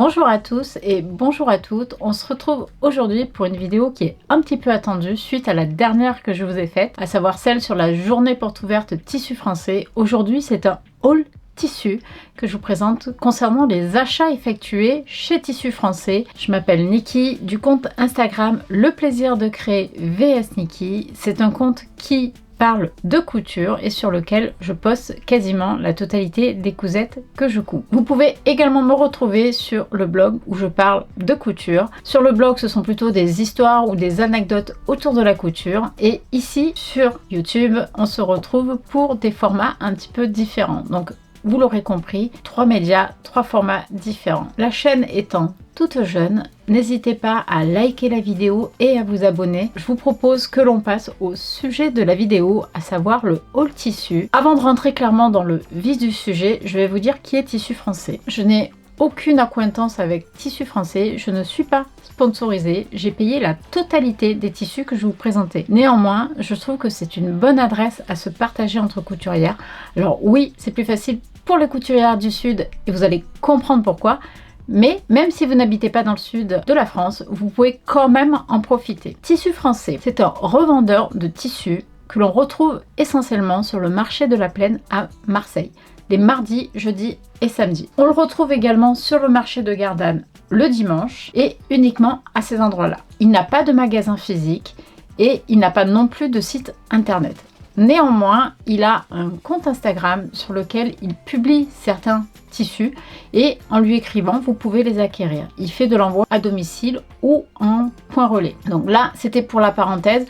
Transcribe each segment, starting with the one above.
Bonjour à tous et bonjour à toutes, on se retrouve aujourd'hui pour une vidéo qui est un petit peu attendue suite à la dernière que je vous ai faite, à savoir celle sur la journée porte ouverte tissu français. Aujourd'hui c'est un haul tissu que je vous présente concernant les achats effectués chez Tissu Français. Je m'appelle Niki du compte Instagram Le Plaisir de Créer vs Niki. C'est un compte qui parle de couture et sur lequel je poste quasiment la totalité des cousettes que je couds. Vous pouvez également me retrouver sur le blog où je parle de couture. Sur le blog, ce sont plutôt des histoires ou des anecdotes autour de la couture. Et ici, sur YouTube, on se retrouve pour des formats un petit peu différents. Donc, vous l'aurez compris, 3 médias, 3 formats différents. La chaîne étant toute jeune, n'hésitez pas à liker la vidéo et à vous abonner. Je vous propose que l'on passe au sujet de la vidéo, à savoir le haul tissu. Avant de rentrer clairement dans le vif du sujet, je vais vous dire qui est Tissu Français. Je n'ai aucune accointance avec Tissu Français, je ne suis pas sponsorisée, j'ai payé la totalité des tissus que je vous présentais. Néanmoins, je trouve que c'est une bonne adresse à se partager entre couturières. Alors oui, c'est plus facile pour les couturières du Sud et vous allez comprendre pourquoi. Mais même si vous n'habitez pas dans le sud de la France, vous pouvez quand même en profiter. Tissu Français, c'est un revendeur de tissus que l'on retrouve essentiellement sur le marché de la Plaine à Marseille, les mardis, jeudis et samedis. On le retrouve également sur le marché de Gardanne le dimanche et uniquement à ces endroits-là. Il n'a pas de magasin physique et il n'a pas non plus de site internet. Néanmoins, il a un compte Instagram sur lequel il publie certains tissus et en lui écrivant, vous pouvez les acquérir. Il fait de l'envoi à domicile ou en point relais. Donc là, c'était pour la parenthèse.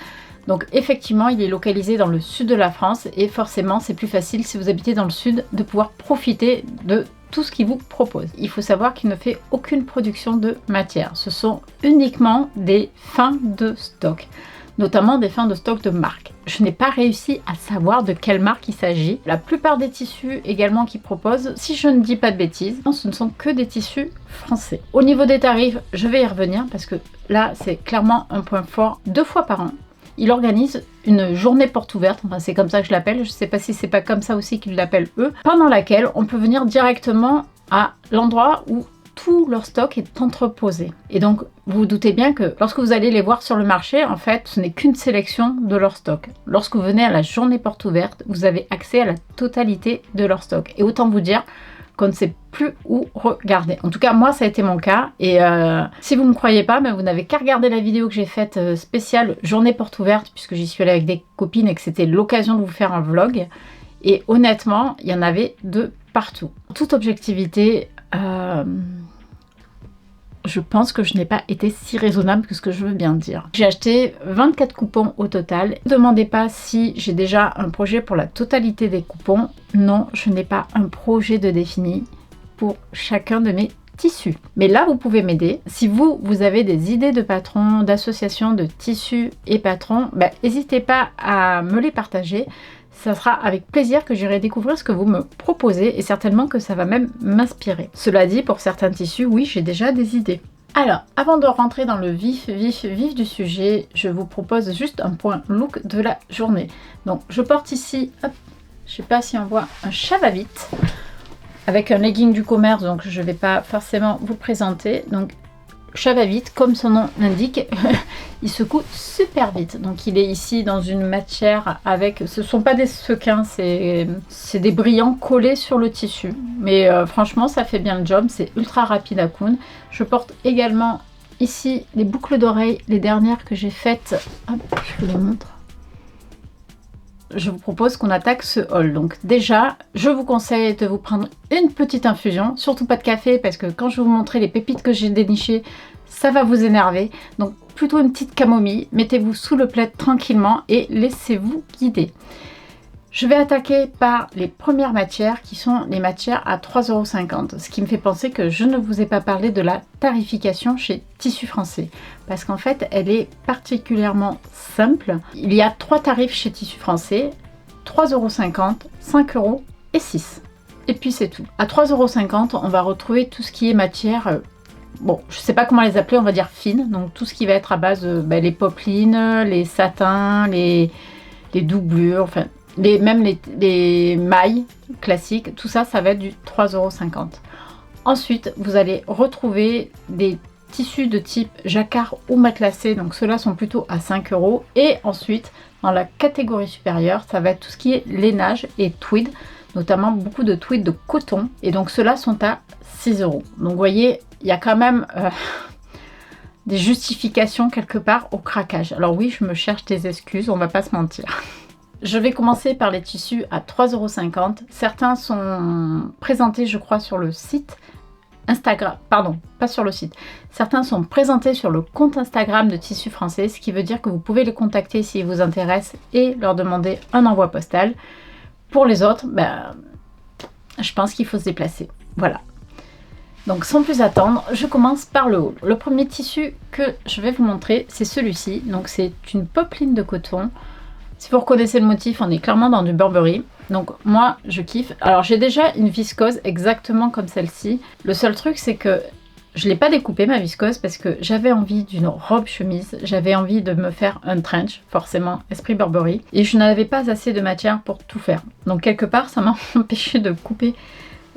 Donc effectivement, il est localisé dans le sud de la France et forcément, c'est plus facile si vous habitez dans le sud de pouvoir profiter de tout ce qu'il vous propose. Il faut savoir qu'il ne fait aucune production de matière. Ce sont uniquement des fins de stock, notamment des fins de stock de marque. Je n'ai pas réussi à savoir de quelle marque il s'agit. La plupart des tissus également qu'il propose, si je ne dis pas de bêtises, ce ne sont que des tissus français. Au niveau des tarifs, je vais y revenir parce que là, c'est clairement un point fort. 2 fois par an, il organise une journée porte ouverte, enfin c'est comme ça que je l'appelle, je ne sais pas si c'est pas comme ça aussi qu'ils l'appellent eux, pendant laquelle on peut venir directement à l'endroit où tout leur stock est entreposé. Et donc, vous vous doutez bien que lorsque vous allez les voir sur le marché, en fait, ce n'est qu'une sélection de leur stock. Lorsque vous venez à la journée porte ouverte, vous avez accès à la totalité de leur stock. Et autant vous dire qu'on ne sait plus où regarder. En tout cas, moi, ça a été mon cas. Et si vous ne me croyez pas, vous n'avez qu'à regarder la vidéo que j'ai faite spéciale journée porte ouverte, puisque j'y suis allée avec des copines et que c'était l'occasion de vous faire un vlog. Et honnêtement, il y en avait de partout. En toute objectivité, je pense que je n'ai pas été si raisonnable que ce que je veux bien dire. J'ai acheté 24 coupons au total. Ne demandez pas si j'ai déjà un projet pour la totalité des coupons. Non, je n'ai pas un projet de défini pour chacun de mes tissus. Mais là, vous pouvez m'aider. Si vous avez des idées de patrons, d'associations de tissus et patrons, n'hésitez pas à me les partager. Ça sera avec plaisir que j'irai découvrir ce que vous me proposez et certainement que ça va même m'inspirer. Cela dit, pour certains tissus, oui, j'ai déjà des idées. Alors, avant de rentrer dans le vif du sujet, je vous propose juste un point look de la journée. Donc, je porte ici, hop, je sais pas si on voit, un chavavite avec un legging du commerce, donc je ne vais pas forcément vous présenter. Donc, chavavite, comme son nom l'indique, il se coud super vite. Donc il est ici dans une matière avec, ce ne sont pas des sequins, c'est des brillants collés sur le tissu. Mais franchement, ça fait bien le job, c'est ultra rapide à coudre. Je porte également ici les boucles d'oreilles, les dernières que j'ai faites. Hop, je vous les montre. Je vous propose qu'on attaque ce haul. Donc déjà, je vous conseille de vous prendre une petite infusion, surtout pas de café parce que quand je vais vous montrer les pépites que j'ai dénichées, ça va vous énerver. Donc plutôt une petite camomille, mettez-vous sous le plaid tranquillement et laissez-vous guider. Je vais attaquer par les premières matières qui sont les matières à 3,50 €. Ce qui me fait penser que je ne vous ai pas parlé de la tarification chez Tissu Français. Parce qu'en fait, elle est particulièrement simple. Il y a 3 tarifs chez Tissu Français. 3,50 €, 5 € et 6 €. Et puis c'est tout. À 3,50 €, on va retrouver tout ce qui est matière... bon, je ne sais pas comment les appeler, on va dire fine. Donc tout ce qui va être à base de les popelines, les satins, les doublures, enfin... même les mailles classiques, tout ça, ça va être du 3,50 €. Ensuite, vous allez retrouver des tissus de type jacquard ou matelassé, donc ceux-là sont plutôt à 5 €. Et ensuite, dans la catégorie supérieure, ça va être tout ce qui est lainage et tweed, notamment beaucoup de tweed de coton, et donc ceux-là sont à 6 €. Donc vous voyez, il y a quand même des justifications quelque part au craquage. Alors oui, je me cherche des excuses, on va pas se mentir. Je vais commencer par les tissus à 3,50 €. Certains sont présentés, je crois, sur le site Instagram, pardon, pas sur le site. Certains sont présentés sur le compte Instagram de Tissus Français, ce qui veut dire que vous pouvez les contacter s'ils vous intéressent et leur demander un envoi postal. Pour les autres, je pense qu'il faut se déplacer. Voilà. Donc sans plus attendre, je commence par le haut. Le premier tissu que je vais vous montrer, c'est celui-ci. Donc c'est une popeline de coton. Si vous reconnaissez le motif, on est clairement dans du Burberry. Donc moi, je kiffe. Alors j'ai déjà une viscose exactement comme celle-ci. Le seul truc, c'est que je ne l'ai pas découpée ma viscose parce que j'avais envie d'une robe chemise. J'avais envie de me faire un trench, forcément esprit Burberry. Et je n'avais pas assez de matière pour tout faire. Donc quelque part, ça m'a empêché de couper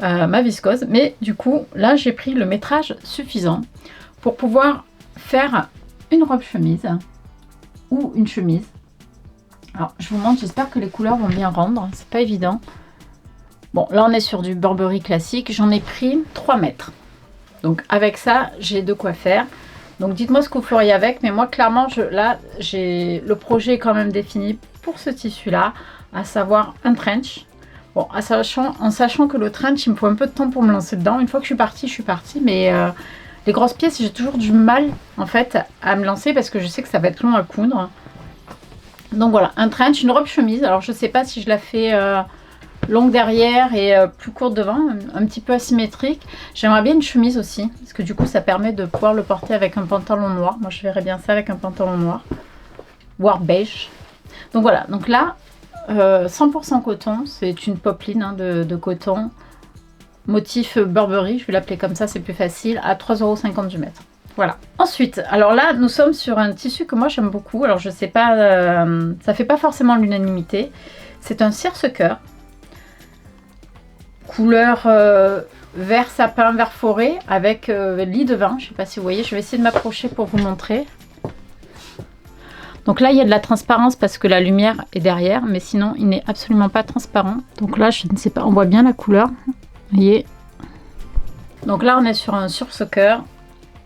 ma viscose. Mais du coup, là, j'ai pris le métrage suffisant pour pouvoir faire une robe chemise ou une chemise. Alors, je vous montre, j'espère que les couleurs vont bien rendre, c'est pas évident. Bon, là on est sur du Burberry classique, j'en ai pris 3 mètres. Donc avec ça, j'ai de quoi faire. Donc dites-moi ce que vous feriez avec, mais moi clairement, là, j'ai le projet quand même défini pour ce tissu-là, à savoir un trench. Bon, en sachant que le trench, il me faut un peu de temps pour me lancer dedans. Une fois que je suis partie, mais les grosses pièces, j'ai toujours du mal en fait à me lancer parce que je sais que ça va être long à coudre. Donc voilà, un trench, une robe chemise. Alors je sais pas si je la fais longue derrière et plus courte devant, un petit peu asymétrique. J'aimerais bien une chemise aussi, parce que du coup ça permet de pouvoir le porter avec un pantalon noir. Moi je verrais bien ça avec un pantalon noir, voire beige. Donc voilà, donc là, 100% coton, c'est une popeline de coton. Motif Burberry, je vais l'appeler comme ça, c'est plus facile, à 3,50 € du mètre. Voilà. Ensuite, alors là, nous sommes sur un tissu que moi j'aime beaucoup. Alors je sais pas, ça fait pas forcément l'unanimité. C'est un cire-ce-cœur. Couleur vert sapin, vert forêt avec lit de vin. Je sais pas si vous voyez, je vais essayer de m'approcher pour vous montrer. Donc là, il y a de la transparence parce que la lumière est derrière, mais sinon, il n'est absolument pas transparent. Donc là, je ne sais pas, on voit bien la couleur. Vous voyez. Donc là, on est sur un cire-ce-cœur.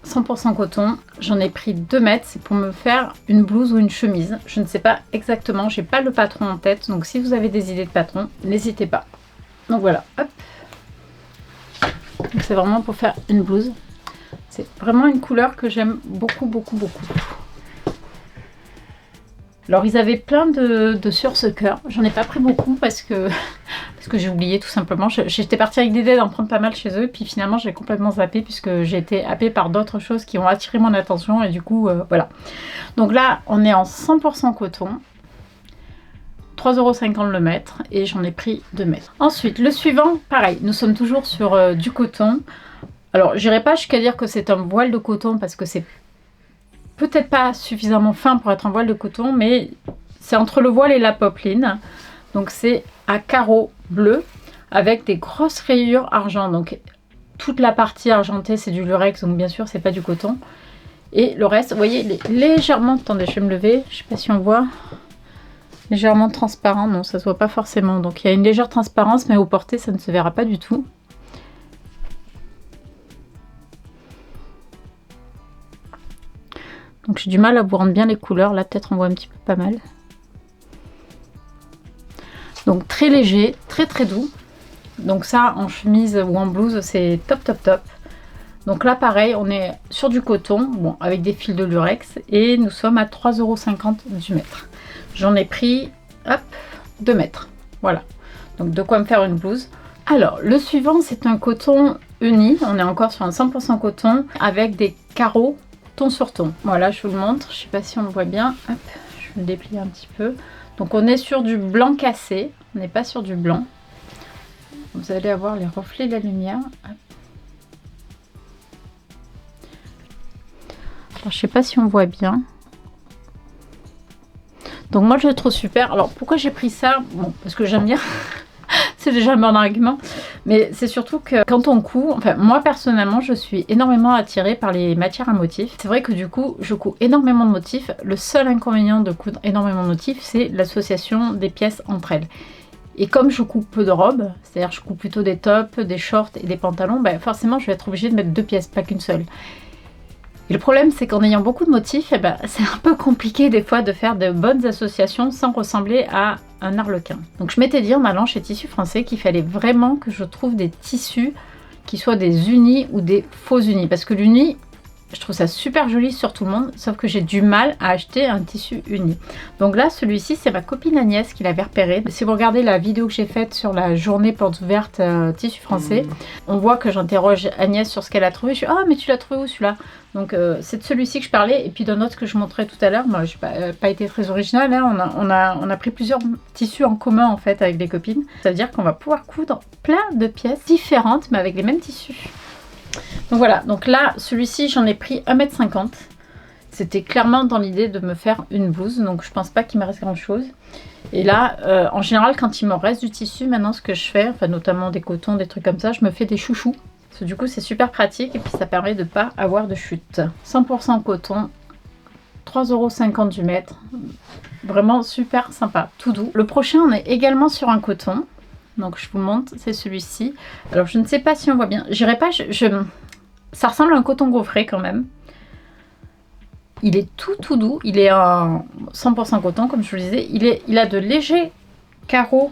100% coton, j'en ai pris 2 mètres, c'est pour me faire une blouse ou une chemise. Je ne sais pas exactement, j'ai pas le patron en tête, donc si vous avez des idées de patron, n'hésitez pas. Donc voilà, hop. C'est vraiment pour faire une blouse. C'est vraiment une couleur que j'aime beaucoup, beaucoup, beaucoup. Alors ils avaient plein de cire-ce-cœur, j'en ai pas pris beaucoup parce que j'ai oublié tout simplement. J'étais partie avec l'idée d'en prendre pas mal chez eux, puis finalement j'ai complètement zappé puisque j'ai été happée par d'autres choses qui ont attiré mon attention et du coup voilà. Donc là on est en 100% coton, 3,50 € le mètre et j'en ai pris 2 mètres. Ensuite le suivant, pareil, nous sommes toujours sur du coton. Alors j'irai pas jusqu'à dire que c'est un voile de coton parce que c'est peut-être pas suffisamment fin pour être un voile de coton, mais c'est entre le voile et la popeline. Donc c'est à carreaux bleus avec des grosses rayures argent. Donc toute la partie argentée c'est du lurex, donc bien sûr c'est pas du coton. Et le reste, vous voyez, il est légèrement, attendez je vais me lever, je sais pas si on voit, légèrement transparent, non ça se voit pas forcément. Donc il y a une légère transparence mais au porté ça ne se verra pas du tout. Donc j'ai du mal à vous rendre bien les couleurs, là peut-être on voit un petit peu pas mal. Donc très léger, très très doux. Donc ça en chemise ou en blouse c'est top top top. Donc là pareil on est sur du coton, bon avec des fils de lurex et nous sommes à 3,50 € du mètre. J'en ai pris hop 2 mètres. Voilà. Donc de quoi me faire une blouse. Alors le suivant c'est un coton uni, on est encore sur un 100% coton avec des carreaux ton sur ton. Voilà, je vous le montre. Je sais pas si on le voit bien. Hop, je vais le déplier un petit peu. Donc on est sur du blanc cassé. On n'est pas sur du blanc. Vous allez avoir les reflets de la lumière. Hop. Alors je sais pas si on voit bien. Donc moi je le trouve super. Alors pourquoi j'ai pris ça? Bon, parce que j'aime bien. C'est déjà un bon argument. Mais c'est surtout que quand on coud, enfin moi personnellement, je suis énormément attirée par les matières à motifs. C'est vrai que du coup, je couds énormément de motifs. Le seul inconvénient de coudre énormément de motifs, c'est l'association des pièces entre elles. Et comme je couds peu de robes, c'est-à-dire je couds plutôt des tops, des shorts et des pantalons, ben forcément je vais être obligée de mettre 2 pièces, pas qu'une seule. Et le problème, c'est qu'en ayant beaucoup de motifs, eh ben, c'est un peu compliqué des fois de faire de bonnes associations sans ressembler à un arlequin. Donc je m'étais dit en allant chez Tissus Français qu'il fallait vraiment que je trouve des tissus qui soient des unis ou des faux unis. Parce que l'uni, je trouve ça super joli sur tout le monde, sauf que j'ai du mal à acheter un tissu uni. Donc là, celui-ci, c'est ma copine Agnès qui l'avait repéré. Si vous regardez la vidéo que j'ai faite sur la journée porte ouverte Tissu Français, on voit que j'interroge Agnès sur ce qu'elle a trouvé. Je suis « Ah, mais tu l'as trouvé où celui-là ?» Donc c'est de celui-ci que je parlais, et puis d'un autre que je montrais tout à l'heure. Moi, je n'ai pas été très originale, hein. On a pris plusieurs tissus en commun en fait avec des copines. Ça veut dire qu'on va pouvoir coudre plein de pièces différentes, mais avec les mêmes tissus. Donc voilà, donc là, celui-ci, j'en ai pris 1,50 m. C'était clairement dans l'idée de me faire une blouse, donc je pense pas qu'il me reste grand-chose. Et là, en général, quand il me reste du tissu, maintenant, ce que je fais, enfin notamment des cotons, des trucs comme ça, je me fais des chouchous. Parce que du coup, c'est super pratique et puis ça permet de ne pas avoir de chute. 100% coton, 3,50 € du mètre. Vraiment super sympa, tout doux. Le prochain, on est également sur un coton. Donc je vous montre, c'est celui-ci. Alors je ne sais pas si on voit bien. J'irai pas, ça ressemble à un coton gaufré quand même. Il est tout doux. Il est en 100% coton, comme je vous le disais. Il a de légers carreaux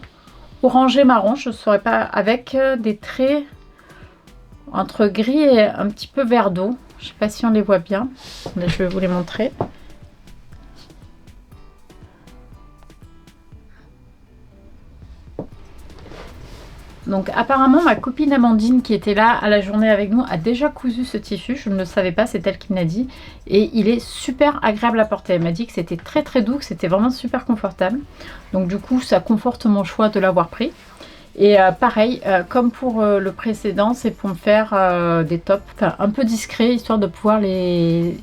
orangé marron. Je ne saurais pas, avec des traits entre gris et un petit peu vert d'eau. Je ne sais pas si on les voit bien. Là, je vais vous les montrer. Donc apparemment ma copine Amandine qui était là à la journée avec nous a déjà cousu ce tissu, je ne le savais pas, c'est elle qui me l'a dit. Et il est super agréable à porter, elle m'a dit que c'était très doux, que c'était vraiment super confortable. Donc du coup ça conforte mon choix de l'avoir pris. Et pareil, comme pour le précédent, c'est pour me faire des tops un peu discrets, histoire de pouvoir les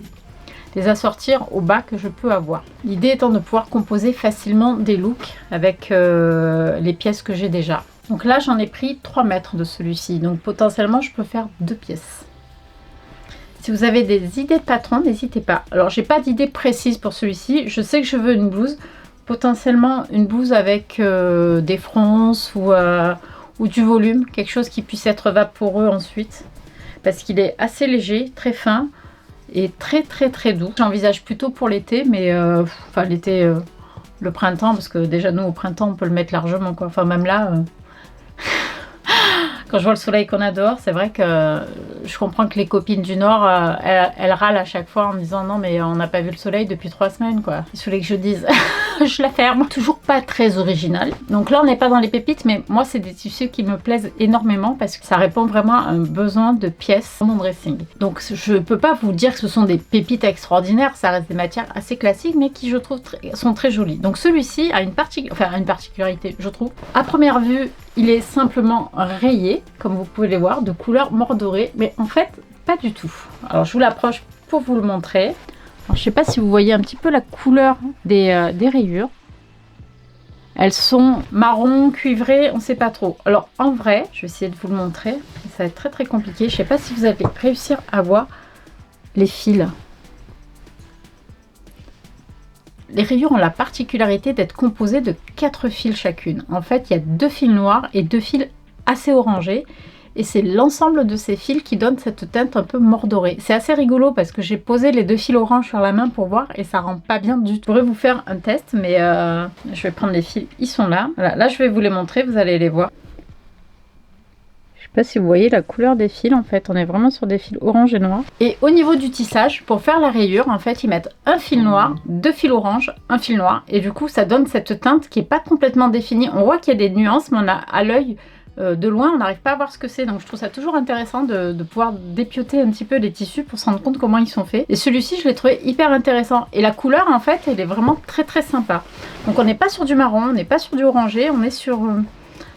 assortir au bas que je peux avoir. L'idée étant de pouvoir composer facilement des looks avec les pièces que j'ai déjà. Donc là, j'en ai pris 3 mètres de celui-ci. Donc potentiellement, je peux faire 2 pièces. Si vous avez des idées de patron, n'hésitez pas. Alors, j'ai pas d'idée précise pour celui-ci. Je sais que je veux une blouse. Potentiellement, une blouse avec des fronces ou du volume. Quelque chose qui puisse être vaporeux ensuite. Parce qu'il est assez léger, très fin et très doux. J'envisage plutôt pour l'été, mais enfin l'été, le printemps. Parce que déjà, nous, au printemps, on peut le mettre largement, quoi. Enfin, même là... Quand je vois le soleil qu'on a dehors, c'est vrai que je comprends que les copines du Nord, elles râlent à chaque fois en me disant non mais on n'a pas vu le soleil depuis 3 semaines quoi. Il fallait que je dise, je la ferme. Toujours pas très original. Donc là on n'est pas dans les pépites, mais moi c'est des tissus qui me plaisent énormément parce que ça répond vraiment à un besoin de pièces dans mon dressing. Donc je peux pas vous dire que ce sont des pépites extraordinaires, ça reste des matières assez classiques mais qui je trouve sont très jolies. Donc celui-ci a une particularité je trouve. À première vue, il est simplement rayé, comme vous pouvez les voir, de couleur mordorée, mais en fait, pas du tout. Alors, je vous l'approche pour vous le montrer. Alors, je ne sais pas si vous voyez un petit peu la couleur des rayures. Elles sont marron, cuivrées, on ne sait pas trop. Alors, en vrai, je vais essayer de vous le montrer. Ça va être très compliqué. Je ne sais pas si vous allez réussir à voir les fils. Les rayures ont la particularité d'être composées de 4 fils chacune. En fait, il y a 2 fils noirs et 2 fils assez orangés. Et c'est l'ensemble de ces fils qui donne cette teinte un peu mordorée. C'est assez rigolo parce que j'ai posé les 2 fils orange sur la main pour voir et ça rend pas bien du tout. Je pourrais vous faire un test, mais je vais prendre les fils. Ils sont là. Voilà, là, je vais vous les montrer, vous allez les voir. Je sais pas si vous voyez la couleur des fils, en fait on est vraiment sur des fils orange et noir. Et au niveau du tissage, pour faire la rayure, en fait ils mettent un fil noir, 2 fils orange, un fil noir, et du coup ça donne cette teinte qui est pas complètement définie. On voit qu'il y a des nuances, mais on a à l'œil de loin on n'arrive pas à voir ce que c'est, donc je trouve ça toujours intéressant de pouvoir dépioter un petit peu les tissus pour se rendre compte comment ils sont faits. Et celui-ci je l'ai trouvé hyper intéressant, et la couleur en fait elle est vraiment très sympa. Donc on n'est pas sur du marron, on n'est pas sur du orangé, on est sur...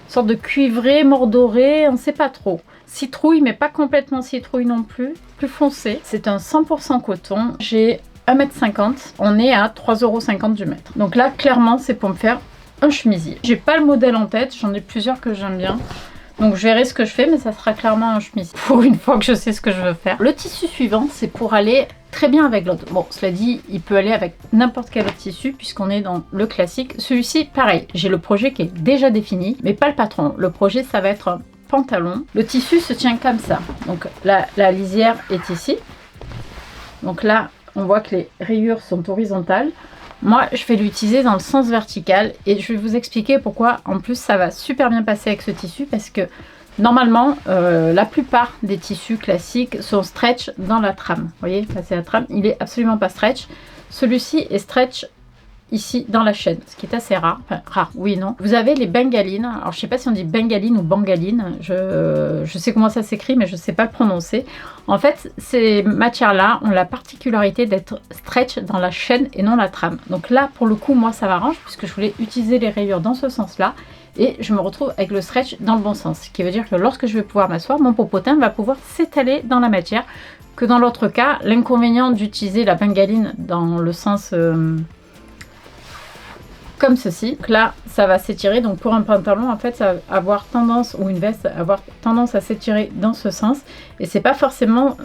sorte de cuivré, mordoré, on ne sait pas trop. Citrouille, mais pas complètement citrouille non plus. Plus foncé. C'est un 100% coton. J'ai 1,50 m. On est à 3,50 € du mètre. Donc là, clairement, c'est pour me faire un chemisier. J'ai pas le modèle en tête, j'en ai plusieurs que j'aime bien. Donc je verrai ce que je fais, mais ça sera clairement un chemisier. Pour une fois que je sais ce que je veux faire. Le tissu suivant, c'est pour aller très bien avec l'autre. Bon, cela dit, il peut aller avec n'importe quel autre tissu puisqu'on est dans le classique. Celui-ci, pareil, j'ai le projet qui est déjà défini, mais pas le patron. Le projet, ça va être un pantalon. Le tissu se tient comme ça. Donc la lisière est ici. Donc là, on voit que les rayures sont horizontales. Moi, je vais l'utiliser dans le sens vertical et je vais vous expliquer pourquoi. En plus, ça va super bien passer avec ce tissu parce que normalement, la plupart des tissus classiques sont stretch dans la trame. Vous voyez, là c'est la trame, il est absolument pas stretch. Celui-ci est stretch ici dans la chaîne, ce qui est assez rare. Enfin, rare, oui et non. Vous avez les bengalines. Alors, je sais pas si on dit bengaline ou bangaline. Je sais comment ça s'écrit, mais je sais pas le prononcer. En fait, ces matières-là ont la particularité d'être stretch dans la chaîne et non la trame. Donc là, pour le coup, moi, ça m'arrange puisque je voulais utiliser les rayures dans ce sens-là. Et je me retrouve avec le stretch dans le bon sens. Ce qui veut dire que lorsque je vais pouvoir m'asseoir, mon popotin va pouvoir s'étaler dans la matière. Que dans l'autre cas, l'inconvénient d'utiliser la bengaline dans le sens... comme ceci. Donc là, ça va s'étirer. Donc pour un pantalon, en fait, ça va avoir tendance, ou une veste, avoir tendance à s'étirer dans ce sens. Et c'est pas forcément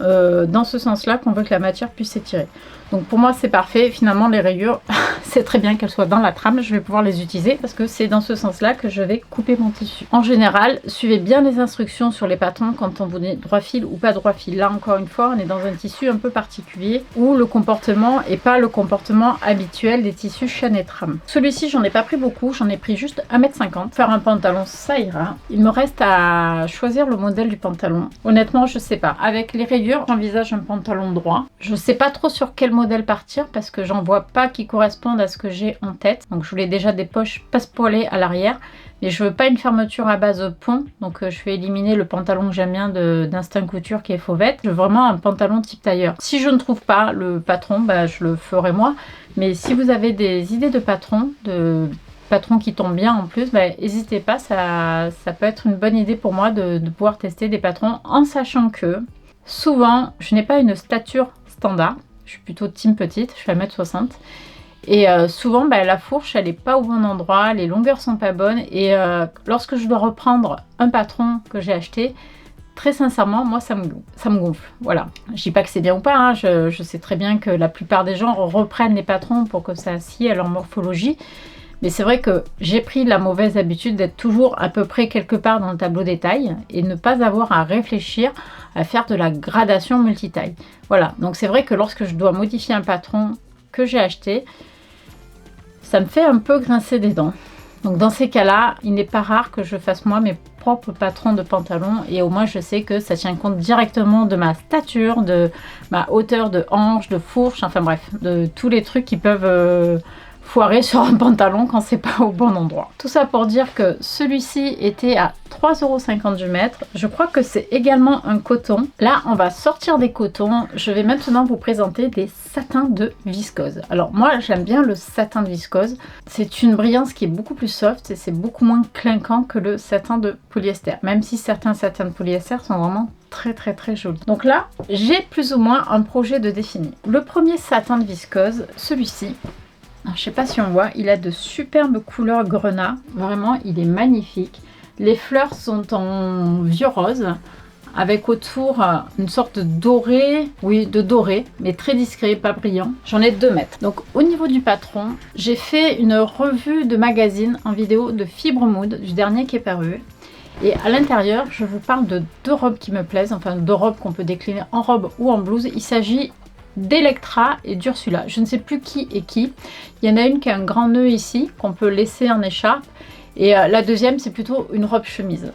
dans ce sens-là qu'on veut que la matière puisse s'étirer. Donc pour moi, c'est parfait. Finalement, les rayures, c'est très bien qu'elles soient dans la trame. Je vais pouvoir les utiliser parce que c'est dans ce sens-là que je vais couper mon tissu. En général, suivez bien les instructions sur les patrons quand on vous dit droit fil ou pas droit fil. Là, encore une fois, on est dans un tissu un peu particulier où le comportement n'est pas le comportement habituel des tissus chaîne et trame. Celui-ci, j'en ai pas pris beaucoup. J'en ai pris juste 1,50 m. Faire un pantalon, ça ira. Il me reste à choisir le modèle du pantalon. Honnêtement, je sais pas. Avec les rayures, j'envisage un pantalon droit. Je sais pas trop sur quel modèle partir parce que j'en vois pas qui correspondent à ce que j'ai en tête. Donc je voulais déjà des poches passe-poilées à l'arrière, mais je veux pas une fermeture à base pont. Donc je vais éliminer le pantalon que j'aime bien d'Instinct Couture qui est fauvette. Je veux vraiment un pantalon type tailleur. Si je ne trouve pas le patron, bah, je le ferai moi. Mais si vous avez des idées de patrons qui tombent bien en plus, bah, n'hésitez pas, ça peut être une bonne idée pour moi de pouvoir tester des patrons en sachant que souvent je n'ai pas une stature standard. Je suis plutôt team petite, je fais 1,60 m. Et souvent, bah, la fourche, elle n'est pas au bon endroit, les longueurs sont pas bonnes. Et lorsque je dois reprendre un patron que j'ai acheté, très sincèrement, moi, ça me gonfle. Voilà. Je dis pas que c'est bien ou pas, hein. Je sais très bien que la plupart des gens reprennent les patrons pour que ça assied à leur morphologie. Mais c'est vrai que j'ai pris la mauvaise habitude d'être toujours à peu près quelque part dans le tableau des tailles et ne pas avoir à réfléchir à faire de la gradation multitaille. Voilà, donc c'est vrai que lorsque je dois modifier un patron que j'ai acheté, ça me fait un peu grincer des dents. Donc dans ces cas-là, il n'est pas rare que je fasse moi mes propres patrons de pantalon et au moins je sais que ça tient compte directement de ma stature, de ma hauteur de hanche, de fourche, enfin bref, de tous les trucs qui peuvent... foirer sur un pantalon quand c'est pas au bon endroit. Tout ça pour dire que celui-ci était à 3,50 € du mètre. Je crois que c'est également un coton. Là, on va sortir des cotons. Je vais maintenant vous présenter des satins de viscose. Alors moi, j'aime bien le satin de viscose. C'est une brillance qui est beaucoup plus soft et c'est beaucoup moins clinquant que le satin de polyester. Même si certains satins de polyester sont vraiment très jolis. Donc là, j'ai plus ou moins un projet de défini. Le premier satin de viscose, celui-ci, je ne sais pas si on voit, il a de superbes couleurs grenat. Vraiment, il est magnifique. Les fleurs sont en vieux rose, avec autour une sorte de doré, oui, de doré, mais très discret, pas brillant. J'en ai 2 mètres. Donc au niveau du patron, j'ai fait une revue de magazine en vidéo de Fibre Mood, du dernier qui est paru. Et à l'intérieur, je vous parle de 2 robes qui me plaisent, enfin 2 robes qu'on peut décliner en robe ou en blouse. Il s'agit d'Electra et d'Ursula. Je ne sais plus qui est qui. Il y en a une qui a un grand nœud ici, qu'on peut laisser en écharpe. Et la deuxième, c'est plutôt une robe chemise.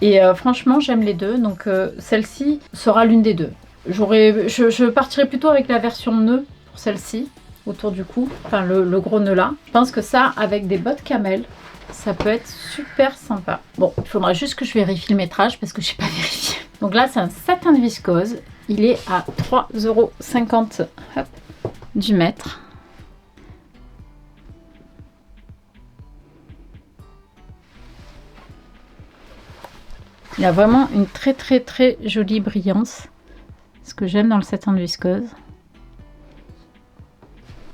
Et franchement, j'aime les deux. Donc celle-ci sera l'une des deux. Je partirai plutôt avec la version nœud pour celle-ci, autour du cou. Enfin, le gros nœud là. Je pense que ça, avec des bottes camel, ça peut être super sympa. Bon, il faudra juste que je vérifie le métrage parce que je n'ai pas vérifié. Donc là, c'est un satin de viscose. Il est à 3,50 € du mètre. Il a vraiment une très jolie brillance. Ce que j'aime dans le satin de viscose.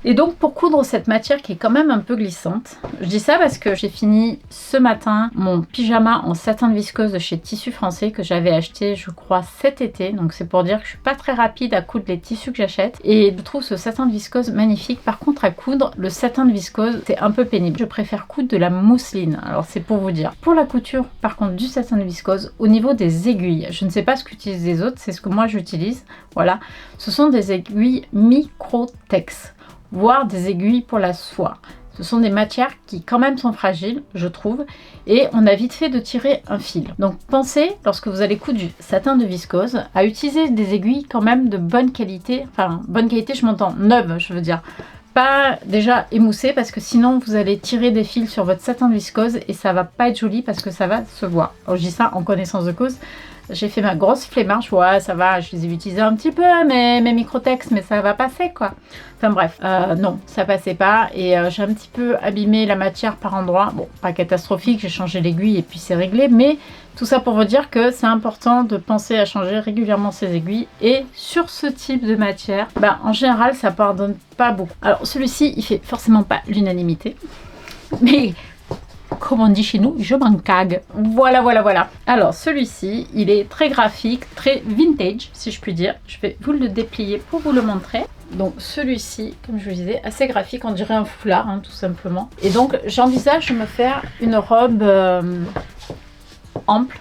Et donc pour coudre cette matière qui est quand même un peu glissante, je dis ça parce que j'ai fini ce matin mon pyjama en satin de viscose de chez Tissus Français que j'avais acheté je crois cet été. Donc c'est pour dire que je suis pas très rapide à coudre les tissus que j'achète. Et je trouve ce satin de viscose magnifique. Par contre à coudre, le satin de viscose c'est un peu pénible. Je préfère coudre de la mousseline. Alors c'est pour vous dire. Pour la couture par contre du satin de viscose, au niveau des aiguilles, je ne sais pas ce qu'utilisent les autres, c'est ce que moi j'utilise. Voilà, ce sont des aiguilles Microtex, voire des aiguilles pour la soie. Ce sont des matières qui quand même sont fragiles, je trouve, et on a vite fait de tirer un fil. Donc pensez, lorsque vous allez coudre du satin de viscose, à utiliser des aiguilles quand même de bonne qualité. Enfin, bonne qualité, je m'entends, neuve, je veux dire. Pas déjà émoussé, parce que sinon vous allez tirer des fils sur votre satin de viscose et ça va pas être joli parce que ça va se voir. Alors, je dis ça en connaissance de cause. J'ai fait ma grosse flemmarche, ouais ça va, je les ai utilisés un petit peu, mes Microtex, mais ça va passer quoi. Enfin bref, non, ça passait pas et j'ai un petit peu abîmé la matière par endroits. Bon, pas catastrophique, j'ai changé l'aiguille et puis c'est réglé, mais tout ça pour vous dire que c'est important de penser à changer régulièrement ses aiguilles. Et sur ce type de matière, bah, en général ça pardonne pas beaucoup. Alors celui-ci, il fait forcément pas l'unanimité, mais comme on dit chez nous, je m'en cague. Voilà, voilà, voilà. Alors, celui-ci, il est très graphique, très vintage, si je puis dire. Je vais vous le déplier pour vous le montrer. Donc, celui-ci, comme je vous disais, assez graphique, on dirait un foulard, hein, tout simplement. Et donc, j'envisage de me faire une robe ample,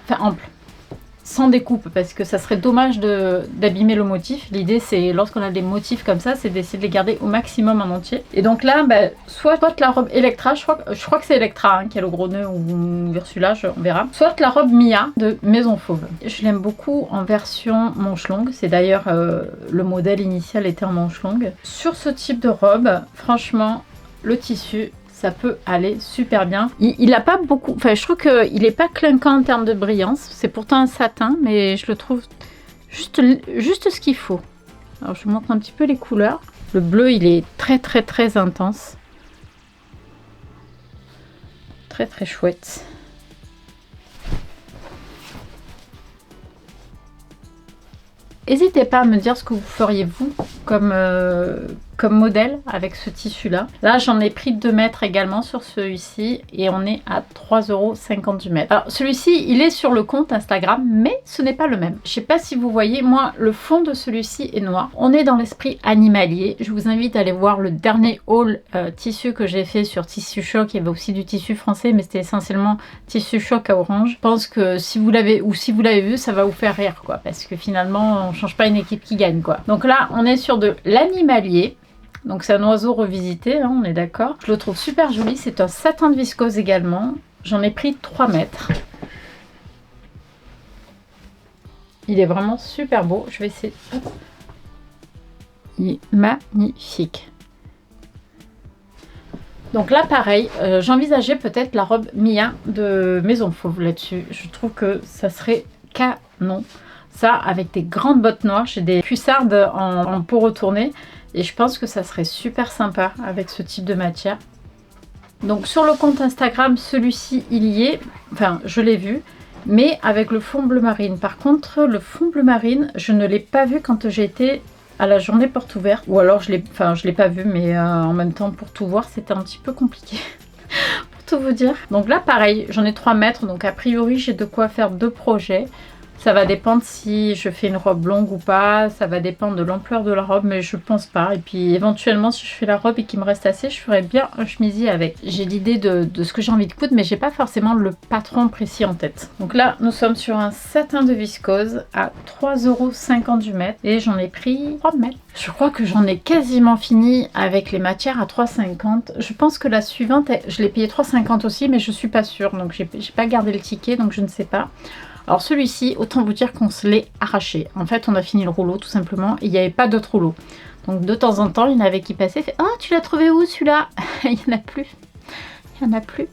sans découpe, parce que ça serait dommage d'abîmer le motif. L'idée c'est, lorsqu'on a des motifs comme ça, c'est d'essayer de les garder au maximum en entier. Et donc là, bah, soit la robe Electra, je crois que c'est Electra hein, qui a le gros nœud, ou versulage, on verra. Soit la robe Mia de Maison Fauve. Je l'aime beaucoup en version manche longue. C'est d'ailleurs le modèle initial était en manche longue. Sur ce type de robe, franchement, le tissu, ça peut aller super bien. Il n'a pas beaucoup, enfin je trouve qu'il n'est pas clinquant en termes de brillance. C'est pourtant un satin, mais je le trouve juste ce qu'il faut. Alors je vous montre un petit peu les couleurs. Le bleu, il est très intense. Très chouette. N'hésitez pas à me dire ce que vous feriez vous comme modèle avec ce tissu là. Là j'en ai pris 2 mètres également sur celui-ci et on est à 3,50 € du mètre. Alors celui-ci il est sur le compte Instagram mais ce n'est pas le même. Je sais pas si vous voyez, moi le fond de celui-ci est noir. On est dans l'esprit animalier. Je vous invite à aller voir le dernier haul tissu que j'ai fait sur Tissu Choc. Il y avait aussi du tissu français mais c'était essentiellement Tissu Choc à orange. Je pense que si vous l'avez vu, ça va vous faire rire quoi, parce que finalement on change pas une équipe qui gagne quoi. Donc là on est sur de l'animalier. Donc c'est un oiseau revisité, hein, on est d'accord. Je le trouve super joli, c'est un satin de viscose également. J'en ai pris 3 mètres. Il est vraiment super beau, je vais essayer. Il est magnifique. Donc là pareil, j'envisageais peut-être la robe Mia de Maison Fauve là-dessus. Je trouve que ça serait canon. Ça avec des grandes bottes noires, j'ai des cuissardes en peau retournée. Et je pense que ça serait super sympa avec ce type de matière. Donc sur le compte Instagram, celui-ci il y est. Enfin, je l'ai vu. Mais avec le fond bleu marine. Par contre, le fond bleu marine, je ne l'ai pas vu quand j'ai été à la journée porte ouverte. Ou alors, je l'ai pas vu. Mais en même temps, pour tout voir, c'était un petit peu compliqué. Pour tout vous dire. Donc là, pareil, j'en ai 3 mètres. Donc a priori, j'ai de quoi faire 2 projets. Ça va dépendre si je fais une robe longue ou pas, ça va dépendre de l'ampleur de la robe, mais je pense pas. Et puis éventuellement, si je fais la robe et qu'il me reste assez, je ferai bien un chemisier avec. J'ai l'idée de ce que j'ai envie de coudre, mais j'ai pas forcément le patron précis en tête. Donc là, nous sommes sur un satin de viscose à 3,50 € du mètre et j'en ai pris 3 mètres. Je crois que j'en ai quasiment fini avec les matières à 3,50 €. Je pense que la suivante, je l'ai payée 3,50 € aussi, mais je suis pas sûre. Donc j'ai pas gardé le ticket, donc je ne sais pas. Alors celui-ci, autant vous dire qu'on se l'est arraché. En fait, on a fini le rouleau tout simplement et il n'y avait pas d'autre rouleau. Donc de temps en temps, il y en avait qui passaient, fait « Oh, tu l'as trouvé où celui-là ?» Il n'y en a plus. Il n'y en a plus.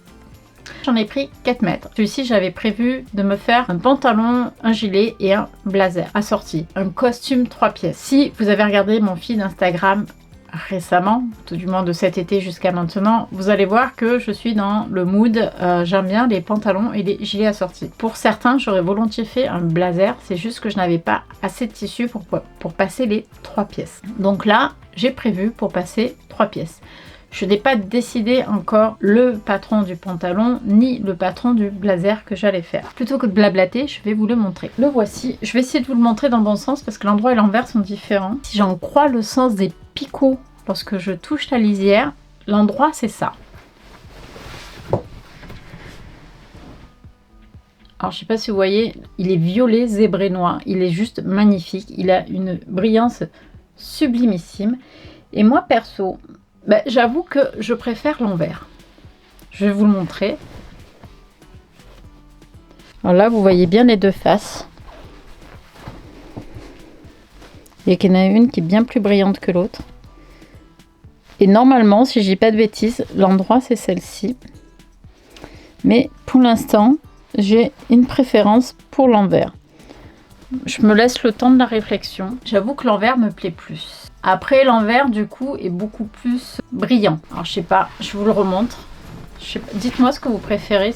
J'en ai pris 4 mètres. Celui-ci, j'avais prévu de me faire un pantalon, un gilet et un blazer assorti. Un costume 3 pièces. Si vous avez regardé mon feed Instagram, récemment, tout du moins de cet été jusqu'à maintenant, vous allez voir que je suis dans le mood, j'aime bien les pantalons et les gilets assortis. Pour certains, j'aurais volontiers fait un blazer, c'est juste que je n'avais pas assez de tissu pour passer les 3 pièces. Donc là, j'ai prévu pour passer 3 pièces. Je n'ai pas décidé encore le patron du pantalon ni le patron du blazer que j'allais faire. Plutôt que de blablater, je vais vous le montrer. Le voici. Je vais essayer de vous le montrer dans le bon sens parce que l'endroit et l'envers sont différents. Si j'en crois le sens des picots lorsque je touche la lisière, l'endroit c'est ça. Alors je sais pas si vous voyez, il est violet zébré noir. Il est juste magnifique. Il a une brillance sublimissime. Et moi perso, j'avoue que je préfère l'envers. Je vais vous le montrer. Alors là, vous voyez bien les deux faces. Il y en a une qui est bien plus brillante que l'autre. Et normalement, si je dis pas de bêtises, l'endroit c'est celle-ci. Mais pour l'instant, j'ai une préférence pour l'envers. Je me laisse le temps de la réflexion. J'avoue que l'envers me plaît plus. Après, l'envers, du coup, est beaucoup plus brillant. Alors, je sais pas, je vous le remontre. Dites-moi ce que vous préférez.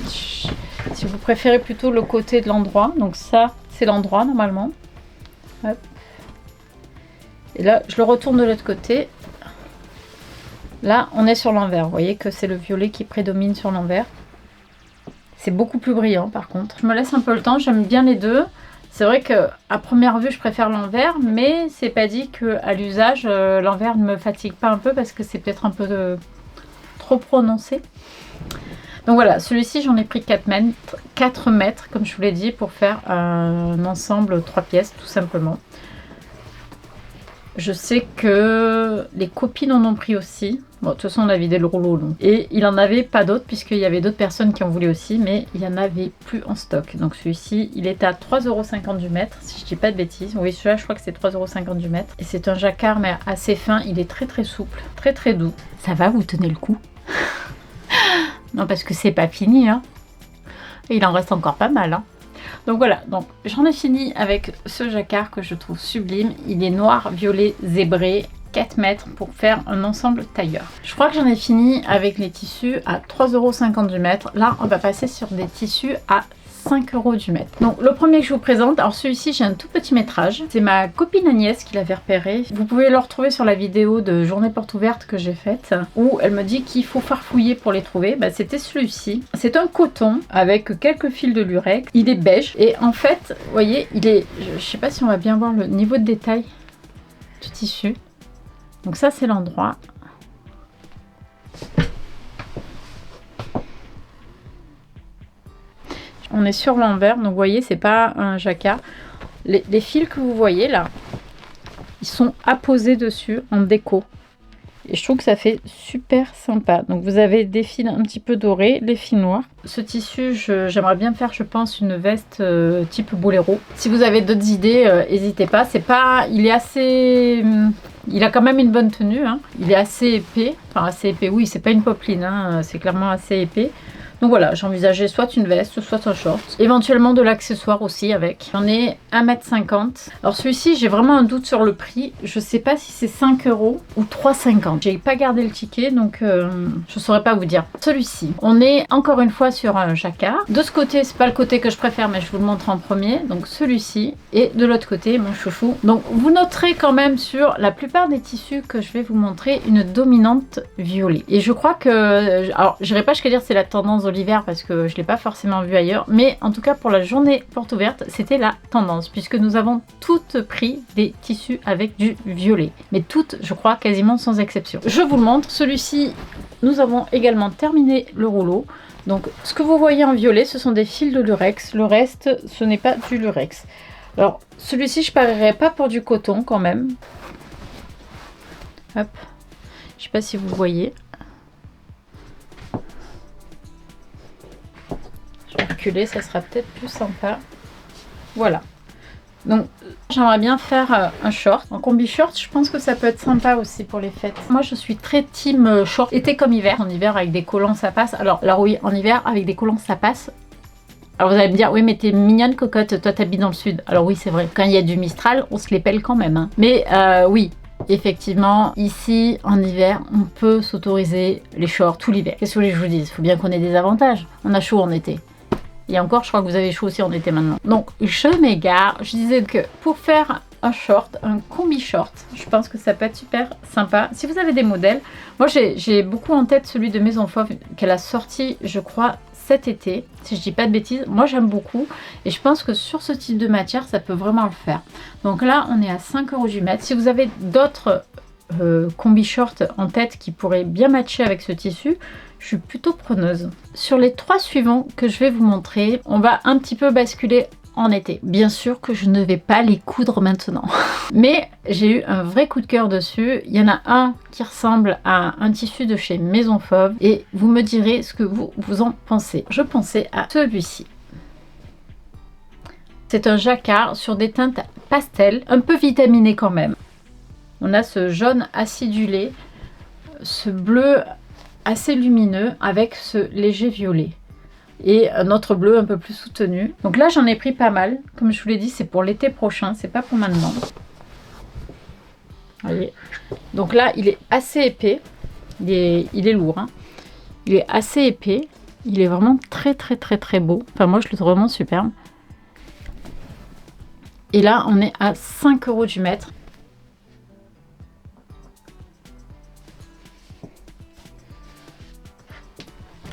Si vous préférez plutôt le côté de l'endroit. Donc ça, c'est l'endroit, normalement. Hop. Et là, je le retourne de l'autre côté. Là, on est sur l'envers. Vous voyez que c'est le violet qui prédomine sur l'envers. C'est beaucoup plus brillant, par contre. Je me laisse un peu le temps. J'aime bien les deux. C'est vrai que à première vue, je préfère l'envers, mais c'est pas dit qu'à l'usage, l'envers ne me fatigue pas un peu parce que c'est peut-être un peu trop prononcé. Donc voilà, celui-ci, j'en ai pris 4 mètres, comme je vous l'ai dit, pour faire un ensemble 3 pièces, tout simplement. Je sais que les copines en ont pris aussi. Bon, de toute façon, on a vidé le rouleau. Donc. Et il n'en avait pas d'autres, puisqu'il y avait d'autres personnes qui en voulaient aussi, mais il n'y en avait plus en stock. Donc celui-ci, il est à 3,50 € du mètre, si je dis pas de bêtises. Oui, celui-là, je crois que c'est 3,50 € du mètre. Et c'est un jacquard, mais assez fin. Il est très très souple, très très doux. Ça va, vous tenez le coup? Non, parce que c'est pas fini, hein. Et il en reste encore pas mal, hein. Donc voilà, donc j'en ai fini avec ce jacquard que je trouve sublime. Il est noir, violet, zébré, 4 mètres pour faire un ensemble tailleur. Je crois que j'en ai fini avec les tissus à 3,50 € du mètre. Là, on va passer sur des tissus à 5 € du mètre. Donc le premier que je vous présente, alors celui-ci j'ai un tout petit métrage, c'est ma copine Agnès qui l'avait repéré. Vous pouvez le retrouver sur la vidéo de journée porte ouverte que j'ai faite, où elle me dit qu'il faut farfouiller pour les trouver. C'était celui-ci. C'est un coton avec quelques fils de lurex. Il est beige et en fait, vous voyez, il est, je sais pas si on va bien voir le niveau de détail du tissu. Donc ça c'est l'endroit. On est sur l'envers, donc vous voyez, c'est pas un jacquard. Les fils que vous voyez là, ils sont apposés dessus en déco. Et je trouve que ça fait super sympa. Donc vous avez des fils un petit peu dorés, les fils noirs. Ce tissu, j'aimerais bien faire, je pense, une veste type boléro. Si vous avez d'autres idées, n'hésitez pas. C'est pas, il est assez, il a quand même une bonne tenue. Hein. Il est assez épais, enfin assez épais. Oui, c'est pas une popeline, hein, c'est clairement assez épais. Donc voilà, j'envisageais soit une veste, soit un short. Éventuellement de l'accessoire aussi avec. J'en ai 1,50 m. Alors celui-ci, j'ai vraiment un doute sur le prix. Je sais pas si c'est 5 € ou 3,50 €. J'ai pas gardé le ticket, donc je saurais pas vous dire. Celui-ci, on est encore une fois sur un jacquard. De ce côté, c'est pas le côté que je préfère, mais je vous le montre en premier. Donc celui-ci. Et de l'autre côté, mon chouchou. Donc vous noterez quand même sur la plupart des tissus que je vais vous montrer une dominante violet. Et je crois que... Alors, j'irai pas jusqu'à dire c'est la tendance l'hiver parce que je l'ai pas forcément vu ailleurs, mais en tout cas pour la journée porte ouverte c'était la tendance puisque nous avons toutes pris des tissus avec du violet, mais toutes je crois quasiment sans exception. Je vous le montre, celui-ci nous avons également terminé le rouleau. Donc ce que vous voyez en violet ce sont des fils de lurex, le reste ce n'est pas du lurex. Alors celui-ci je parierais pas pour du coton quand même. Hop, je sais pas si vous voyez. Reculer, ça sera peut-être plus sympa. Voilà. Donc j'aimerais bien faire un short. En combi short, je pense que ça peut être sympa aussi pour les fêtes. Moi je suis très team short, été comme hiver. En hiver avec des collants ça passe. Alors oui, en hiver avec des collants ça passe. Alors vous allez me dire, oui mais t'es mignonne cocotte, toi t'habites dans le sud. Alors oui c'est vrai, quand il y a du Mistral, on se les pèle quand même. Hein. Mais oui, effectivement, ici, en hiver, on peut s'autoriser les shorts tout l'hiver. Qu'est-ce que vous voulez que je vous dise? Il faut bien qu'on ait des avantages. On a chaud en été. Et encore, je crois que vous avez chaud aussi en été maintenant. Donc, je m'égare. Je disais que pour faire un short, un combi short, je pense que ça peut être super sympa. Si vous avez des modèles, moi j'ai beaucoup en tête celui de Maison Fauve qu'elle a sorti, je crois, cet été. Si je dis pas de bêtises, moi j'aime beaucoup. Et je pense que sur ce type de matière, ça peut vraiment le faire. Donc là, on est à 5 € du mètre. Si vous avez d'autres combi short en tête qui pourraient bien matcher avec ce tissu, je suis plutôt preneuse. Sur les 3 suivants que je vais vous montrer, on va un petit peu basculer en été. Bien sûr que je ne vais pas les coudre maintenant. Mais j'ai eu un vrai coup de cœur dessus. Il y en a un qui ressemble à un tissu de chez Maison Fauve. Et vous me direz ce que vous en pensez. Je pensais à celui-ci. C'est un jacquard sur des teintes pastel, un peu vitaminé quand même. On a ce jaune acidulé, ce bleu assez lumineux avec ce léger violet. Et un autre bleu un peu plus soutenu. Donc là, j'en ai pris pas mal. Comme je vous l'ai dit, c'est pour l'été prochain, c'est pas pour maintenant. Voyez. Donc là, il est assez épais. Il est lourd. Hein. Il est assez épais. Il est vraiment très beau. Enfin, moi, je le trouve vraiment superbe. Et là, on est à 5 € du mètre.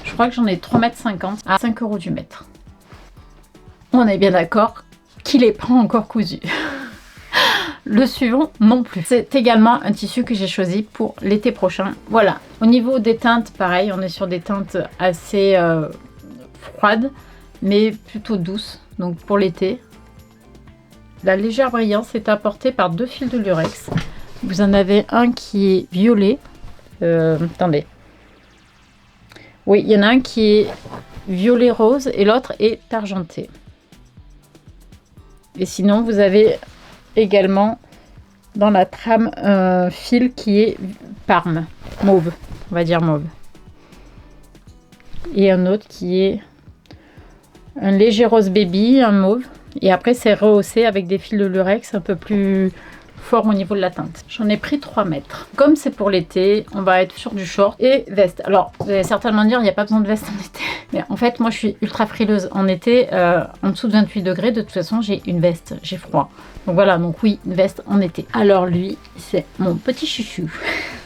Je crois que j'en ai 3,50 m à 5 € du mètre. On est bien d'accord qu'il n'est pas encore cousu. Le suivant non plus. C'est également un tissu que j'ai choisi pour l'été prochain. Voilà. Au niveau des teintes, pareil, on est sur des teintes assez froides, mais plutôt douces. Donc pour l'été. La légère brillance est apportée par 2 fils de lurex. Vous en avez un qui est violet. Attendez. Oui, il y en a un qui est violet rose et l'autre est argenté. Et sinon, vous avez également dans la trame un fil qui est parme, mauve, on va dire mauve. Et un autre qui est un léger rose baby, un mauve. Et après, c'est rehaussé avec des fils de lurex un peu plus fort au niveau de la teinte. J'en ai pris 3 mètres. Comme c'est pour l'été, on va être sur du short et veste. Alors, vous allez certainement dire, il n'y a pas besoin de veste en été. Mais en fait, moi, je suis ultra frileuse en été. En dessous de 28 degrés, de toute façon, j'ai une veste. J'ai froid. Donc voilà, donc oui, une veste en été. Alors lui, c'est mon petit chouchou.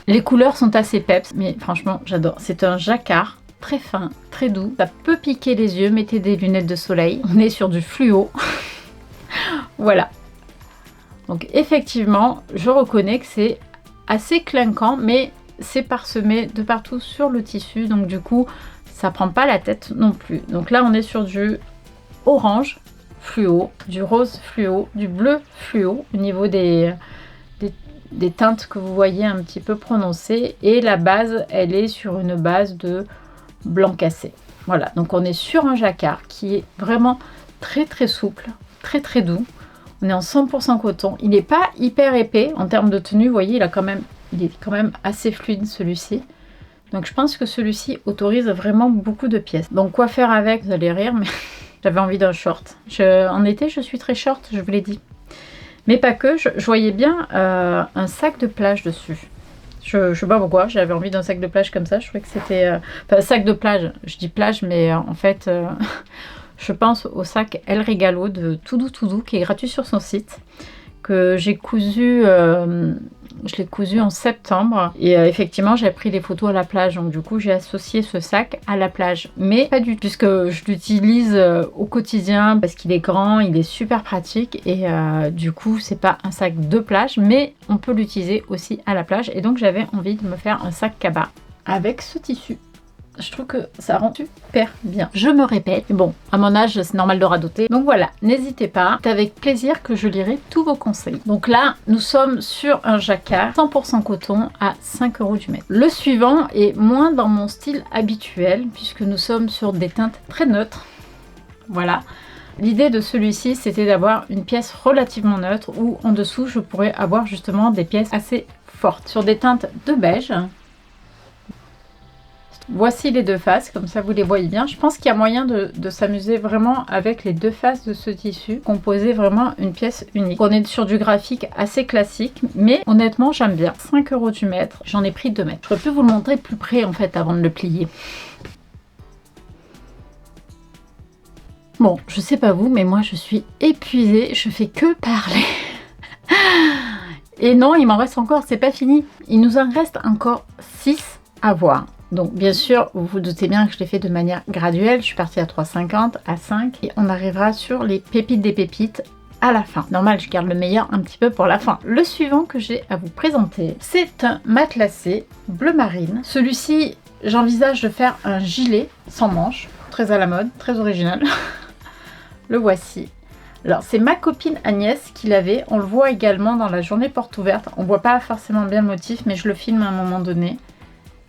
Les couleurs sont assez peps, mais franchement, j'adore. C'est un jacquard. Très fin, très doux. Ça peut piquer les yeux, mettez des lunettes de soleil. On est sur du fluo. Voilà. Donc effectivement, je reconnais que c'est assez clinquant, mais c'est parsemé de partout sur le tissu. Donc du coup, ça prend pas la tête non plus. Donc là, on est sur du orange fluo, du rose fluo, du bleu fluo au niveau des teintes que vous voyez un petit peu prononcées. Et la base, elle est sur une base de blanc cassé. Voilà, donc on est sur un jacquard qui est vraiment très souple, très doux. On est en 100% coton. Il n'est pas hyper épais en termes de tenue. Vous voyez, il est quand même assez fluide celui-ci. Donc je pense que celui-ci autorise vraiment beaucoup de pièces. Donc quoi faire avec? Vous allez rire, mais j'avais envie d'un short. En été, je suis très short, je vous l'ai dit. Mais pas que, je voyais bien un sac de plage dessus. Je sais pas pourquoi, j'avais envie d'un sac de plage comme ça. Je trouvais que c'était... Enfin, sac de plage, je dis plage, mais en fait... je pense au sac El Regalo de Tout Doux qui est gratuit sur son site, que j'ai cousu, je l'ai cousu en septembre et effectivement j'ai pris les photos à la plage, donc du coup j'ai associé ce sac à la plage, mais pas du tout puisque je l'utilise au quotidien parce qu'il est grand, il est super pratique et du coup c'est pas un sac de plage, mais on peut l'utiliser aussi à la plage et donc j'avais envie de me faire un sac cabas avec ce tissu. Je trouve que ça rend super bien. Je me répète, bon, à mon âge, c'est normal de radoter. Donc voilà, n'hésitez pas. C'est avec plaisir que je lirai tous vos conseils. Donc là, nous sommes sur un jacquard 100% coton à 5 € du mètre. Le suivant est moins dans mon style habituel, puisque nous sommes sur des teintes très neutres. Voilà. L'idée de celui-ci, c'était d'avoir une pièce relativement neutre, où en dessous, je pourrais avoir justement des pièces assez fortes. Sur des teintes de beige. Voici les deux faces, comme ça vous les voyez bien. Je pense qu'il y a moyen de s'amuser vraiment avec les deux faces de ce tissu, composer vraiment une pièce unique. On est sur du graphique assez classique, mais honnêtement j'aime bien. 5 € du mètre, j'en ai pris 2 mètres. J'aurais pu vous le montrer plus près en fait avant de le plier. Bon, je sais pas vous, mais moi je suis épuisée, je fais que parler. Et non, il m'en reste encore, c'est pas fini. Il nous en reste encore 6 à voir. Donc bien sûr, vous vous doutez bien que je l'ai fait de manière graduelle. Je suis partie à 3,50, à 5 et on arrivera sur les pépites des pépites à la fin. Normal, je garde le meilleur un petit peu pour la fin. Le suivant que j'ai à vous présenter, c'est un matelassé bleu marine. Celui-ci, j'envisage de faire un gilet sans manches, très à la mode, très original. Le voici. Alors c'est ma copine Agnès qui l'avait, on le voit également dans la journée porte ouverte, on voit pas forcément bien le motif mais je le filme à un moment donné.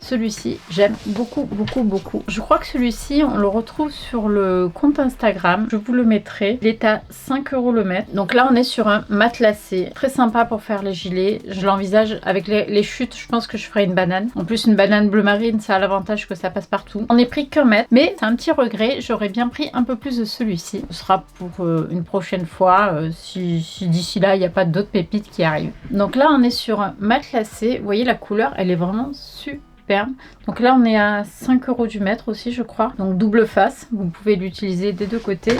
Celui-ci, j'aime beaucoup, beaucoup, beaucoup. Je crois que celui-ci, on le retrouve sur le compte Instagram. Je vous le mettrai. Il est à 5 € le mètre. Donc là, on est sur un matelassé. Très sympa pour faire les gilets. Je l'envisage avec les chutes. Je pense que je ferai une banane. En plus, une banane bleu marine, ça a l'avantage que ça passe partout. On n'est pris qu'un mètre. Mais c'est un petit regret. J'aurais bien pris un peu plus de celui-ci. Ce sera pour une prochaine fois. Si d'ici là, il n'y a pas d'autres pépites qui arrivent. Donc là, on est sur un matelassé. Vous voyez, la couleur, elle est vraiment super. Donc là on est à 5 € du mètre aussi je crois. Donc double face, vous pouvez l'utiliser des deux côtés.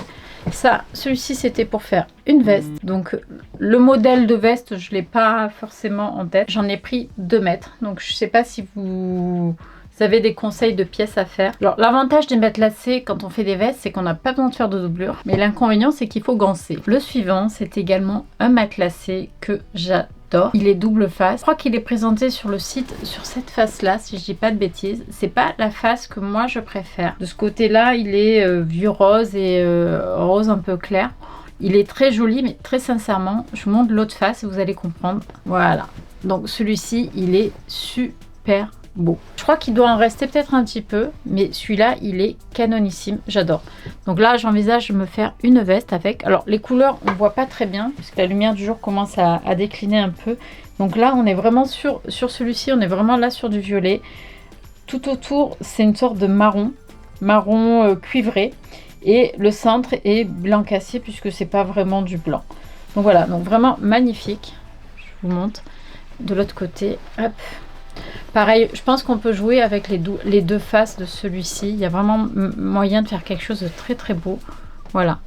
Ça, celui-ci c'était pour faire une veste. Donc le modèle de veste je l'ai pas forcément en tête. J'en ai pris 2 mètres. Donc je sais pas si vous avez des conseils de pièces à faire. Alors l'avantage des matelassés quand on fait des vestes c'est qu'on n'a pas besoin de faire de doublure. Mais l'inconvénient c'est qu'il faut ganser. Le suivant c'est également un matelassé que j'adore. Il est double face. Je crois qu'il est présenté sur le site sur cette face là si je dis pas de bêtises. C'est pas la face que moi je préfère. De ce côté là il est vieux rose et rose un peu clair. Il est très joli mais très sincèrement je vous montre l'autre face et vous allez comprendre. Voilà. Donc celui-ci il est super beau. Je crois qu'il doit en rester peut-être un petit peu, mais celui-là, il est canonissime. J'adore. Donc là, j'envisage de me faire une veste avec. Alors, les couleurs, on voit pas très bien, puisque la lumière du jour commence à décliner un peu. Donc là, on est vraiment sur celui-ci, on est vraiment là sur du violet. Tout autour, c'est une sorte de marron cuivré. Et le centre est blanc cassé, puisque c'est pas vraiment du blanc. Donc voilà, donc vraiment magnifique. Je vous montre. De l'autre côté, hop. Pareil, je pense qu'on peut jouer avec les deux faces de celui-ci. Il y a vraiment moyen de faire quelque chose de très très beau. Voilà.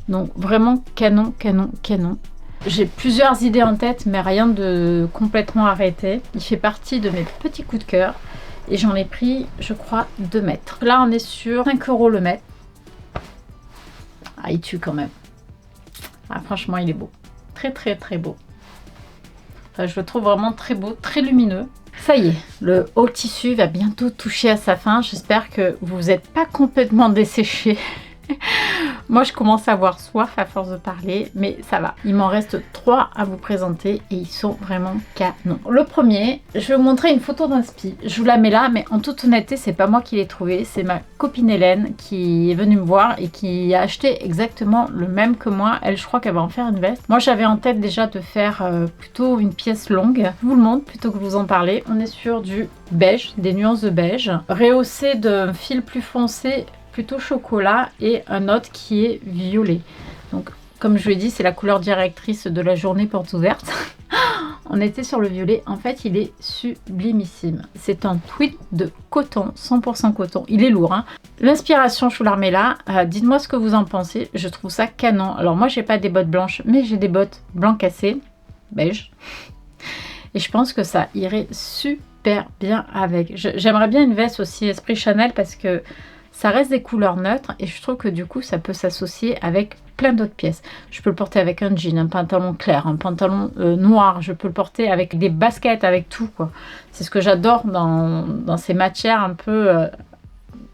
Donc vraiment canon, canon, canon. J'ai plusieurs idées en tête, mais rien de complètement arrêté. Il fait partie de mes petits coups de cœur. Et j'en ai pris, je crois, 2 mètres. Là, on est sur 5 € le mètre. Ah, il tue quand même. Ah, franchement, il est beau. Très très très beau. Enfin, je le trouve vraiment très beau, très lumineux. Ça y est, le haut tissu va bientôt toucher à sa fin. J'espère que vous n'êtes pas complètement desséché. Moi, je commence à avoir soif à force de parler, mais ça va. Il m'en reste 3 à vous présenter et ils sont vraiment canons. Le premier, je vais vous montrer une photo d'inspi. Je vous la mets là, mais en toute honnêteté, c'est pas moi qui l'ai trouvé. C'est ma copine Hélène qui est venue me voir et qui a acheté exactement le même que moi. Elle, je crois qu'elle va en faire une veste. Moi, j'avais en tête déjà de faire plutôt une pièce longue. Je vous le montre plutôt que vous en parler. On est sur du beige, des nuances de beige, rehaussé d'un fil plus foncé, plutôt chocolat, et un autre qui est violet. Donc comme je l'ai dit, c'est la couleur directrice de la journée porte ouverte. On était sur le violet. En fait, il est sublimissime. C'est un tweed de coton, 100% coton. Il est lourd, hein. L'inspiration, je vous la remets là. Dites-moi ce que vous en pensez. Je trouve ça canon. Alors moi, j'ai pas des bottes blanches, mais j'ai des bottes blanc cassé, beige. Et je pense que ça irait super bien avec. J'aimerais bien une veste aussi esprit Chanel parce que ça reste des couleurs neutres et je trouve que du coup ça peut s'associer avec plein d'autres pièces. Je peux le porter avec un jean, un pantalon clair, un pantalon noir. Je peux le porter avec des baskets, avec tout quoi. C'est ce que j'adore dans ces matières un peu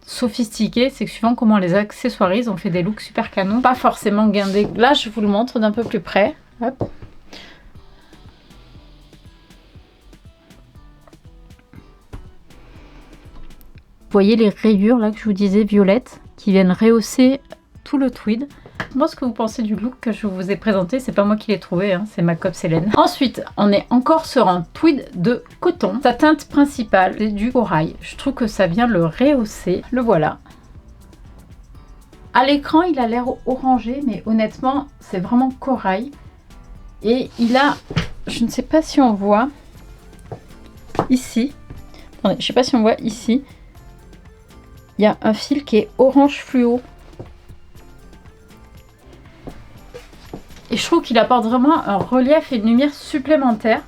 sophistiquées. C'est que suivant comment on les accessoirise, on fait des looks super canons. Pas forcément guindés. Là je vous le montre d'un peu plus près. Hop. Vous voyez les rayures là que je vous disais violettes qui viennent rehausser tout le tweed. Moi, ce que vous pensez du look que je vous ai présenté, c'est pas moi qui l'ai trouvé, hein, c'est ma copine Hélène. Ensuite, on est encore sur un tweed de coton. Sa teinte principale, c'est du corail. Je trouve que ça vient le rehausser. Le voilà. À l'écran, il a l'air orangé, mais honnêtement, c'est vraiment corail. Et il a, je ne sais pas si on voit, ici, attendez, je sais pas si on voit ici, il y a un fil qui est orange fluo. Et je trouve qu'il apporte vraiment un relief et une lumière supplémentaire,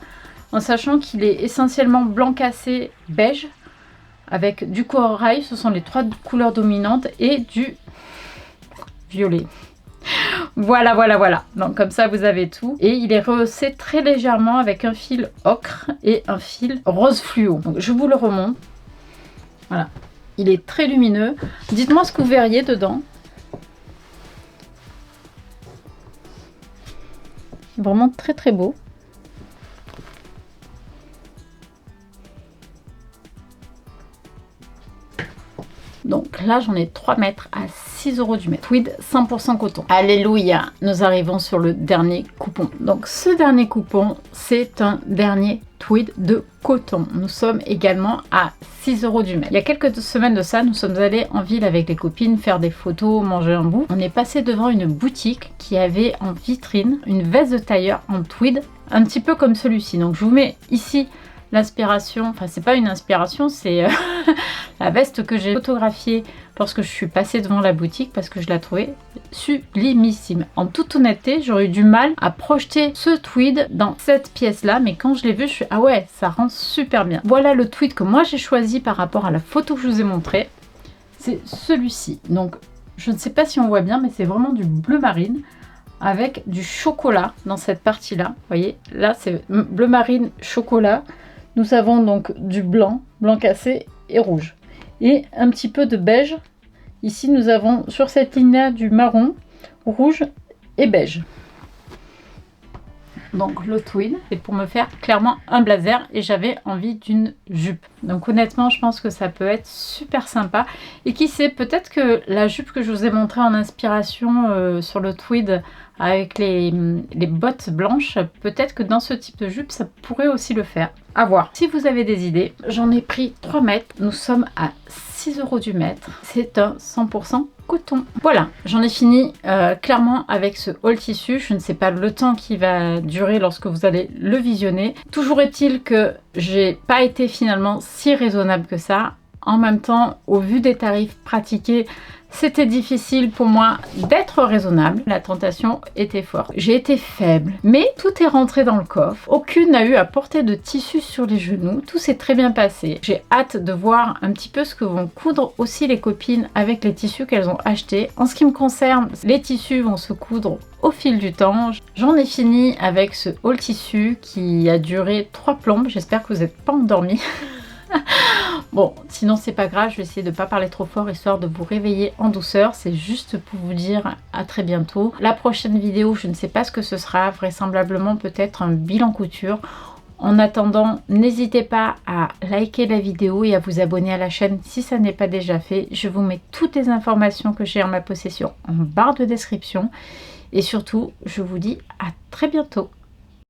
en sachant qu'il est essentiellement blanc cassé beige, avec du corail, ce sont les 3 couleurs dominantes, et du violet. Voilà, voilà, voilà. Donc comme ça, vous avez tout. Et il est rehaussé très légèrement avec un fil ocre et un fil rose fluo. Donc je vous le remonte. Voilà. Il est très lumineux. Dites-moi ce que vous verriez dedans. Vraiment très très beau. Donc là, j'en ai 3 mètres à 6 € du mètre. Tweed 100% coton. Alléluia, nous arrivons sur le dernier coupon. Donc ce dernier coupon, c'est un dernier tweed de coton. Nous sommes également à 6 € du mètre. Il y a quelques semaines de ça, nous sommes allés en ville avec les copines faire des photos, manger un bout. On est passé devant une boutique qui avait en vitrine une veste de tailleur en tweed, un petit peu comme celui-ci. Donc je vous mets ici l'inspiration, enfin c'est pas une inspiration, c'est la veste que j'ai photographiée lorsque je suis passée devant la boutique parce que je la trouvais sublimissime. En toute honnêteté, j'aurais eu du mal à projeter ce tweed dans cette pièce là, mais quand je l'ai vu, je suis ah ouais, ça rend super bien. Voilà le tweed que moi j'ai choisi par rapport à la photo que je vous ai montrée, c'est celui-ci. Donc je ne sais pas si on voit bien, mais c'est vraiment du bleu marine avec du chocolat dans cette partie là. Vous voyez, là c'est bleu marine chocolat. Nous avons donc du blanc, blanc cassé et rouge. Et un petit peu de beige. Ici, nous avons sur cette ligne-là du marron, rouge et beige. Donc le tweed, c'est pour me faire clairement un blazer et j'avais envie d'une jupe. Donc honnêtement, je pense que ça peut être super sympa. Et qui sait, peut-être que la jupe que je vous ai montrée en inspiration sur le tweed avec les bottes blanches, peut-être que dans ce type de jupe, ça pourrait aussi le faire. À voir. Si vous avez des idées, j'en ai pris 3 mètres. Nous sommes à 6 € du mètre. C'est un 100% coton. Voilà, j'en ai fini clairement avec ce haul tissu. Je ne sais pas le temps qui va durer lorsque vous allez le visionner. Toujours est-il que j'ai pas été finalement si raisonnable que ça. En même temps, au vu des tarifs pratiqués, c'était difficile pour moi d'être raisonnable. La tentation était forte. J'ai été faible, mais tout est rentré dans le coffre. Aucune n'a eu à porter de tissu sur les genoux. Tout s'est très bien passé. J'ai hâte de voir un petit peu ce que vont coudre aussi les copines avec les tissus qu'elles ont achetés. En ce qui me concerne, les tissus vont se coudre au fil du temps. J'en ai fini avec ce haul tissu qui a duré 3 plombes. J'espère que vous n'êtes pas endormis. Bon, sinon c'est pas grave, je vais essayer de ne pas parler trop fort histoire de vous réveiller en douceur. C'est juste pour vous dire à très bientôt. La prochaine vidéo, je ne sais pas ce que ce sera, vraisemblablement peut-être un bilan couture. En attendant, n'hésitez pas à liker la vidéo et à vous abonner à la chaîne si ça n'est pas déjà fait. Je vous mets toutes les informations que j'ai en ma possession en barre de description. Et surtout, je vous dis à très bientôt.